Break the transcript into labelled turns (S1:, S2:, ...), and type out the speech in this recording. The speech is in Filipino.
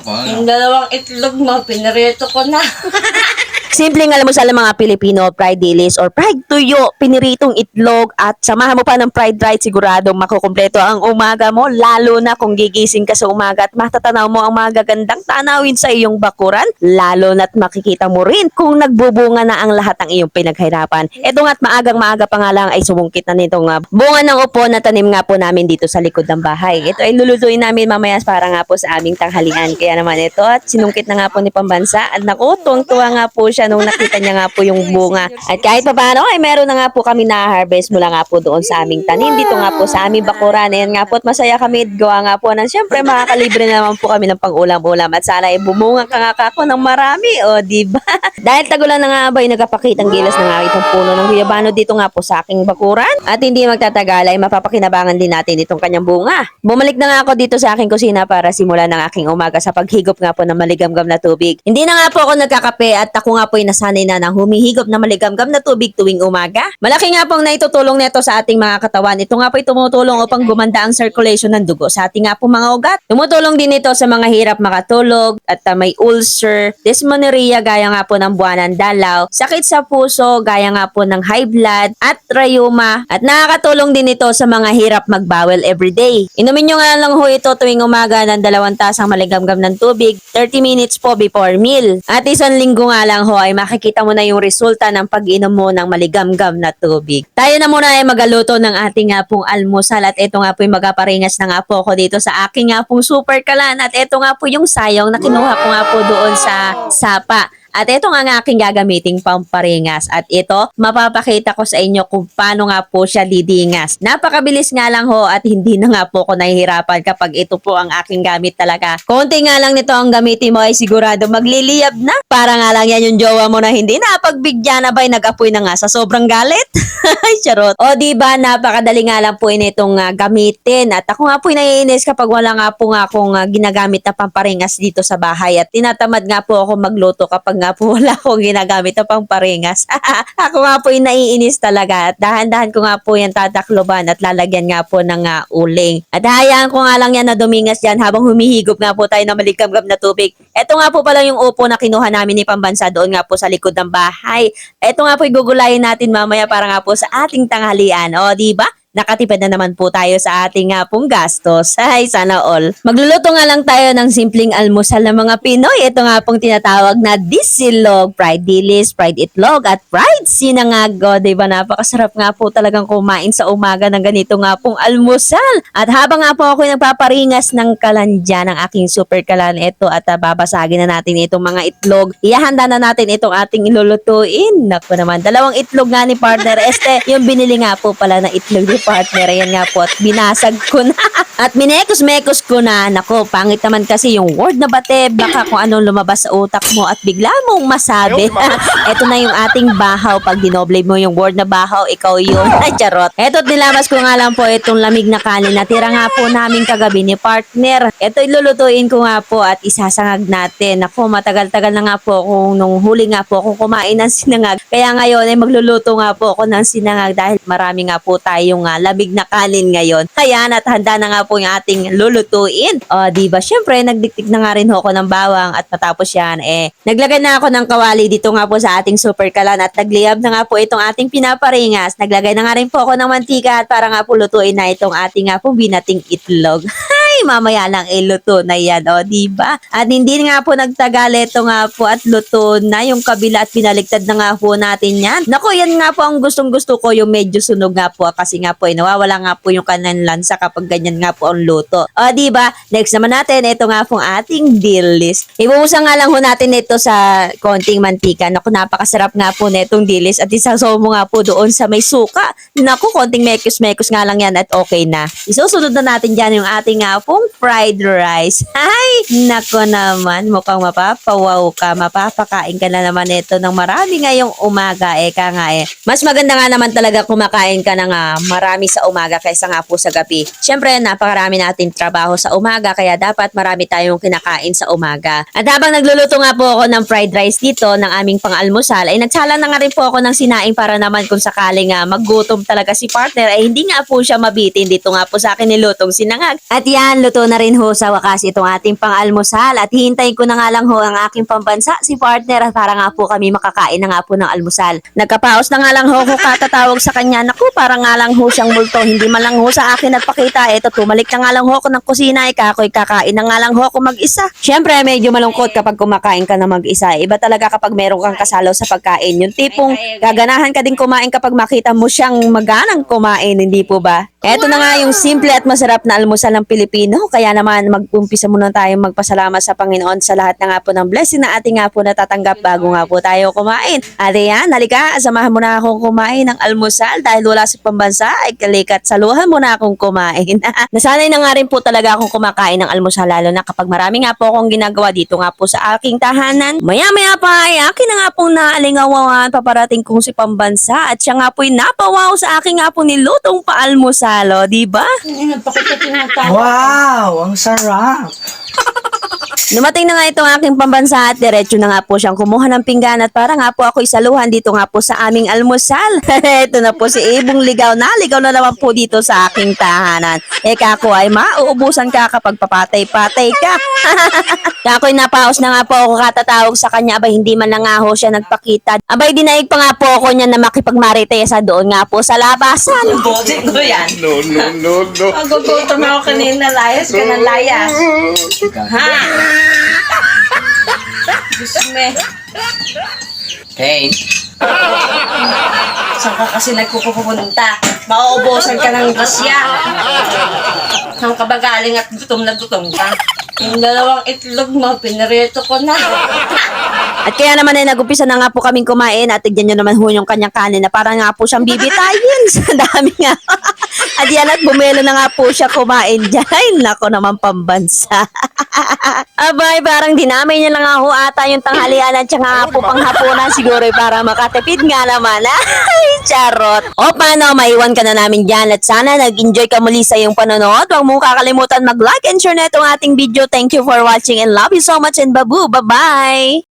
S1: Yung dalawang itlog mo, pinarito ko na.
S2: Simpleng almusal ng mga Pilipino, fried dilis or fried tuyo, piniritong itlog at samahan mo pa ng fried rice, siguradong makukumpleto ang umaga mo, lalo na kung gigising ka sa umaga at matatanaw mo ang mga gagandang tanawin sa iyong bakuran, lalo na't makikita mo rin kung nagbubunga na ang lahat ng iyong pinaghirapan. Ito nga't maagang-maaga pa nga lang ay sumungkit na nitong bunga ng upo na tanim nga po namin dito sa likod ng bahay. Ito ay lulutuin namin mamaya para nga po sa aming tanghalian. Kaya naman ito at sinungkit na nga po ni Pambansa at naku, tuwang-tuwa nga po siya nung nakita niya nga po yung bunga. At kahit pa paano ay meron na nga po kami na-harvest mula nga po doon sa aming tanim. Dito nga po sa aming bakuran. Ayan nga po at masaya kami. Gawa nga po ng syempre makakalibre naman po kami ng pang-ulam-ulam. At sana ay bumunga ka nga kako ng marami. O diba? Dahil tagulan na nga ba ay nagkapakitang gilas na nga itong puno ng guyabano dito nga po sa aking bakuran. At hindi magtatagal ay mapapakinabangan din natin itong kanyang bunga. Bumalik na nga ako dito sa aking kusina para simulan ng aking umaga sa paghigop nga po ng maligamgam na tubig. Hindi na nga po ako nagkakape at ako nga po ay nasanay na ng humihigop na maligamgam na tubig tuwing umaga. Malaki nga pong naitutulong nito sa ating mga katawan. Ito nga po ay tumutulong upang gumanda ang circulation ng dugo sa ating nga po mga ugat. Tumutulong din ito sa mga hirap makatulog at may ulcer, dysmenorrhea gaya nga po ng buwanan dalaw, sakit sa puso gaya nga po ng high blood at rheuma at nakakatulong din ito sa mga hirap magbawel everyday. Inumin nyo nga lang ho ito tuwing umaga ng 2 tasang maligamgam ng tubig, 30 minutes po before meal. At isang linggo nga lang ho ay makikita mo na yung resulta ng pag-inom mo ng maligamgam na tubig. Tayo na muna ay magaluto ng ating nga pong almusal at ito nga po yung magaparingas na nga po ako dito sa aking nga pong super kalan at ito nga po yung sayong na kinuha ko nga po doon sa sapa. At ito nga ang aking gagamiting pamparingas. At ito, mapapakita ko sa inyo kung paano nga po siya didingas. Napakabilis nga lang ho at hindi na nga po ako nahihirapan kapag ito po ang aking gamit talaga. Konti nga lang nito ang gamitin mo ay sigurado magliliyab na. Para nga lang yan yung jowa mo na hindi napagbigyan na ba'y nag-apoy na nga sa sobrang galit. Charot. O diba, napakadali nga lang po itong gamitin. At ako nga po naiinis kapag wala nga po nga akong ginagamit na pamparingas dito sa bahay. At tinatamad nga po ako magluto kapag nga po wala akong ginagamit na pamparingas. Ako nga po naiinis talaga. At dahan-dahan ko nga po yan tatakloban at lalagyan nga po ng uling. At hayaan ko nga lang yan na dumingas dyan habang humihigop nga po tayo ng maligam-gam na tubig. Ito nga po pala yung upo na kinuha namin ni Pambansa doon nga po sa likod ng bahay. Ito nga po igugulayin natin mamaya para nga po sa ating tanghalian. O, diba? Nakatipid na naman po tayo sa ating nga pong gastos. Ay, sana all. Magluluto nga lang tayo ng simpleng almusal ng mga Pinoy. Ito nga pong tinatawag na disilog, fried dilis, fried itlog, at fried sinangag. O, diba? Napakasarap nga po talagang kumain sa umaga ng ganito nga pong almusal. At habang nga po ako nagpaparingas ng kalan dyan, ng aking super kalan ito, at babasagin na natin itong mga itlog. Ihahanda na natin itong ating ilulutuin. Naku naman, 2 itlog nga ni partner. Yung binili nga po pala na itlog ni partner, ayan nga po at binasag ko na at minekos-mekos ko na. Nako, pangit naman kasi yung word na bate, baka kung anong lumabas sa utak mo at bigla mong masabi. Ito na yung ating bahaw. Pag dinoble mo yung word na bahaw, ikaw yun. Ay, charot. Eto't nilabas ko nga lang po itong lamig na kanin na tira nga po namin kagabi ni partner. Ito ilulutuin ko nga po at isasangag natin. Nako, matagal-tagal na nga po kung nung huli nga po kung kumain ng sinangag. Kaya ngayon ay magluluto nga po ako ng sinangag dahil marami nga po tayong lamig na kanin ngayon. Ayan, at handa na nga po yung ating lulutuin. O, diba? Siyempre, nagdiktik na nga rin ako ng bawang at matapos yan, naglagay na ako ng kawali dito nga po sa ating super kalan at nagliyab na nga po itong ating pinaparingas. Naglagay na nga rin po ako ng mantika at para nga po lutuin na itong ating nga po binating itlog. Ay, mamaya lang luto na yan, o, diba? At hindi nga po nagtagal ito nga po at luto na yung kabila at pinaligtad na nga po natin yan. Naku, yan nga po ang gustong-gusto ko, yung medyo sunog nga po kasi nga po nawawala nga po yung kanan lansa kapag ganyan nga po ang luto. O, diba? Next naman natin, ito nga pong ating dilis. Ibubusan nga lang ho natin ito sa konting mantika. Naku, napakasarap nga po netong dilis at isasaw mo nga po doon sa may suka. Naku, konting mekos-mekos nga lang yan at okay na. Isusunod na natin dyan yung ating nga pong fried rice. Ay, naku naman, mukhang mapapawaw ka. Mapapakain ka na naman ito ng marami ngayong umaga. Eka nga mas maganda nga naman talaga kumakain ka ng marami sa umaga kaysa nga po sa gabi. Siyempre, napakarami natin trabaho sa umaga kaya dapat marami tayong kinakain sa umaga. At habang nagluluto nga po ako ng fried rice dito ng aming pang-almusal, ay nagsala na nga rin po ako ng sinaing para naman kung sakaling maggutom talaga si partner ay hindi nga po siya mabitin dito nga po sa akin nilutong sinangag. At yan, ayan, luto na rin ho sa wakas itong ating pang-almusal at hihintayin ko na nga lang ho ang aking pambansa, si partner, at para nga po kami makakain na nga po ng almusal. Nagkapaos na nga lang ho ko katatawag sa kanya. Naku, para nga lang ho siyang multo, hindi man lang ho sa akin nagpakita. Eto, tumalik na nga lang ho ako ng kusina, ako'y kakain na nga lang ho ako mag-isa. Siyempre, medyo malungkot kapag kumakain ka na mag-isa. Iba talaga kapag meron kang kasalo sa pagkain. Yung tipong gaganahan ka din kumain kapag makita mo siyang maganang kumain, hindi po ba? Eto na nga yung simple at masarap na almusal ng Pilipino. Kaya naman mag-umpisa muna tayong magpasalamat sa Panginoon sa lahat na nga po ng blessing na ating nga po natatanggap bago nga po tayo kumain. At ayan, halika, samahan mo na akong kumain ng almusal dahil wala sa pambansa ay kalikat saluhan mo na akong kumain. Nasanay na nga rin po talaga akong kumakain ng almusal lalo na kapag marami nga po akong ginagawa dito nga po sa aking tahanan. Maya-maya pa ay akin na nga pong naalingawawan paparating kong si pambansa at siya nga po'y napawaw sa aking nga po nilutong paalmusalo, di ba?
S1: Pakita tinatawag.
S3: Wow! Ang sarap!
S2: Dumating na nga itong aking pambansa at diretso na nga po siyang kumuha ng pinggan at para nga po ako isaluhan dito nga po sa aming almusal. Ito na po si Ibong ligaw na naman po dito sa aking tahanan. Eka ko ay mauubusan ka kapag papatay-patay ka. Kaya ako'y napaos na nga po ako katatawag sa kanya. Abay, hindi man lang nga ho siya nagpakita. Abay, dinaig pa nga po ako niya na makipagmaritesa doon nga po sa labasan.
S1: Bossing ko yan.
S3: No.
S1: Magugutom ako kanina, layas ka ng layas. Ha? Diyos me.
S3: Hey,
S1: Saan ka kasi nagpupunta? Mauubusan ka ng grasya. Saan ka ba galing at gutom na gutom ka? Yung dalawang itlog mo, pinirito ko na.
S2: At kaya naman ay nag-upisa na nga po kaming kumain at tignan nyo naman ho yung kanyang kanin na parang nga po siyang bibitayin sa dami nga. At yan at bumelo na nga po siya kumain dyan. Ay, nako naman pambansa. Abay, parang dinamay niya lang nga ho ata yung tanghalian at siya nga po panghapunan siguro para makatipid nga naman. Ay, charot. O paano, maiwan ka na namin dyan at sana nag-enjoy ka muli sa iyong panonood. Huwag mo kakalimutan mag-like and share na itong ating video. Thank you for watching and love you so much and babu. Bye-bye!